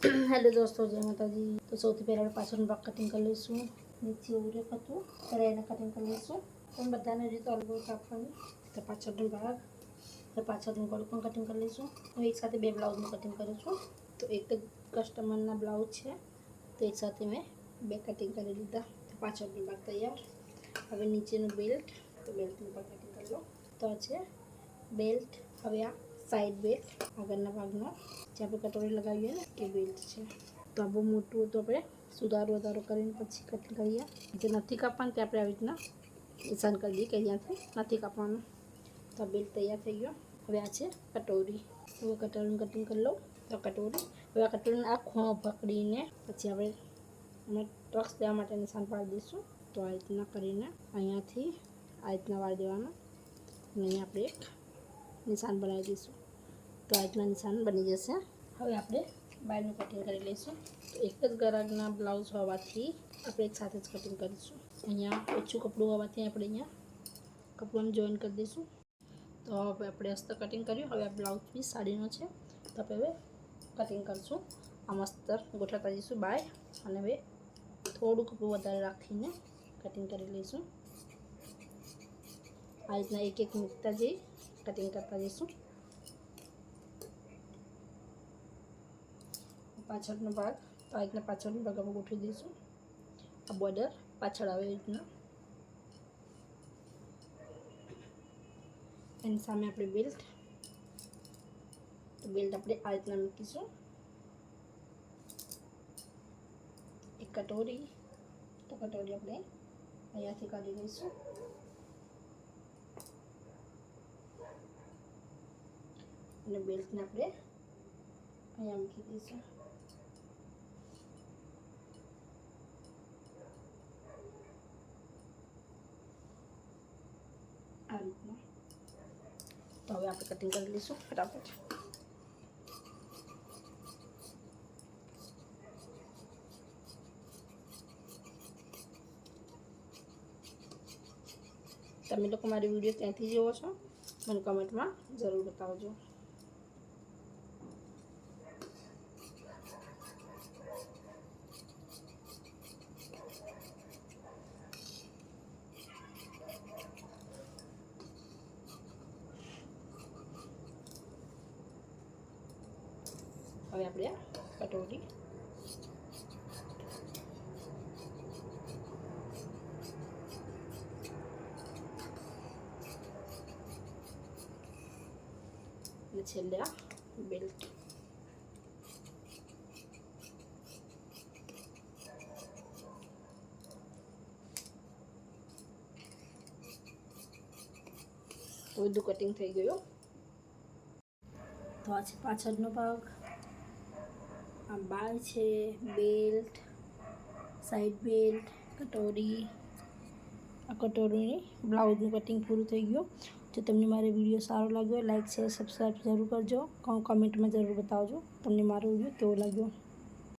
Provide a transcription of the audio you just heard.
Hello दोस्तों, जय माता जी। तो સૌથી પહેલાં આપણે પાછળનો ભાગ કટિંગ કરી લઈશું. નીચે ઉરેક હતું ત્યારે એને કટિંગ કરી લઈશું. પણ બધાને રીતે અલગ કાપવાની. તો પાછળનો ભાગ પાછળનું ગળું પણ કટિંગ કરી લઈશું. હું એકસાથે બે બ્લાઉઝનું કટિંગ કરું છું. તો એક જ કસ્ટમરના બ્લાઉઝ છે, તો એકસાથે મેં બે કટિંગ કરી લીધા. તો પાછળનો ભાગ તૈયાર. હવે નીચેનું બેલ્ટ, તો બેલ્ટનું પણ કટિંગ કરી લો. તો આ છે બેલ્ટ. હવે આ સાઈડ બેલ્ટ આગળના ભાગનો જે આપણે કટોરી લગાવીએ ને એ બેલ્ટ છે. તો આ બહુ મોટું હતું, આપણે સુધારો વધારો કરીને પછી કટિંગ કરીએ. જે નથી કાપવાનું તે આપણે આવી રીતના નિશાન કરી દઈએ કે અહીંયાથી નથી કાપવાનું. તો આ બેલ્ટ તૈયાર થઈ ગયો. હવે આ છે કટોરી. તો કટોરીનું કટિંગ કરી લઉં. તો કટોરી, હવે આ કટોરીને આ ખૂણો પકડીને પછી અમે ટક્સ દેવા માટે નિશાન પાડી દઈશું. તો આ રીતના કરીને અહીંયાથી આ રીતના વાળી દેવાનું અને અહીંયા આપણે એક નિશાન બનાવી દઈશું. તો આ રીતના નિશાન બની જશે. હવે આપણે બાયનું કટિંગ કરી લઈશું. તો એક જ ગ્રાહકના બ્લાઉઝ હોવાથી આપણે એક સાથે જ કટિંગ કરીશું. અહીંયા ઓછું કપડું હોવાથી આપણે અહીંયા કપડાને જોઈન કરી દઈશું. તો હવે આપણે અસ્તર કટિંગ કર્યું. હવે આ બ્લાઉઝ પીસ સાડીનો છે, તો આપણે હવે કટિંગ કરીશું. આમ અસ્તર ગોઠવતા જઈશું બાય, અને હવે થોડું કપડું વધારે રાખીને કટિંગ કરી લઈશું. આ રીતના એક એક મૂકતા જઈ કટિંગ કરતા જઈશું. પાછળનો ભાગ, તો આ રીતના પાછળનો ભાગ આપણે ગોઠવી દઈશું. આ બોર્ડર પાછળ આવે એ રીતના. એની સામે આપણે બેલ્ટ, તો બેલ્ટ આપણે આ રીતના મૂકીશું. એક કટોરી, તો કટોરી આપણે અહીંયાથી કાઢી લઈશું. અને બેલ્ટને આપણે અહીંયા મૂકી દઈશું. આ રીતના. તો હવે આપણે કટિંગ કરી લઈશું ફટાફટ. તમે લોકો મારી વિડીયો ક્યાંથી જુઓ છો મને કમેન્ટમાં જરૂર બતાવજો. હવે આપણે આ કટોરી અને છેલ્લે આ બેલ્ટ. તો બધું કટિંગ થઈ ગયું. તો આ છે પાછળનો ભાગ. આ બાય છે, બેલ્ટ, સાઈડ બેલ્ટ, કટોરી. આ કટોરીની બ્લાઉઝનું કટિંગ પૂરું થઈ ગયું. જો તમને મારો વિડીયો સારો લાગ્યો, લાઈક શેર સબસ્ક્રાઈબ જરૂર કરજો. કમેન્ટમાં જરૂર બતાવજો તમને મારો વિડીયો કેવો લાગ્યો.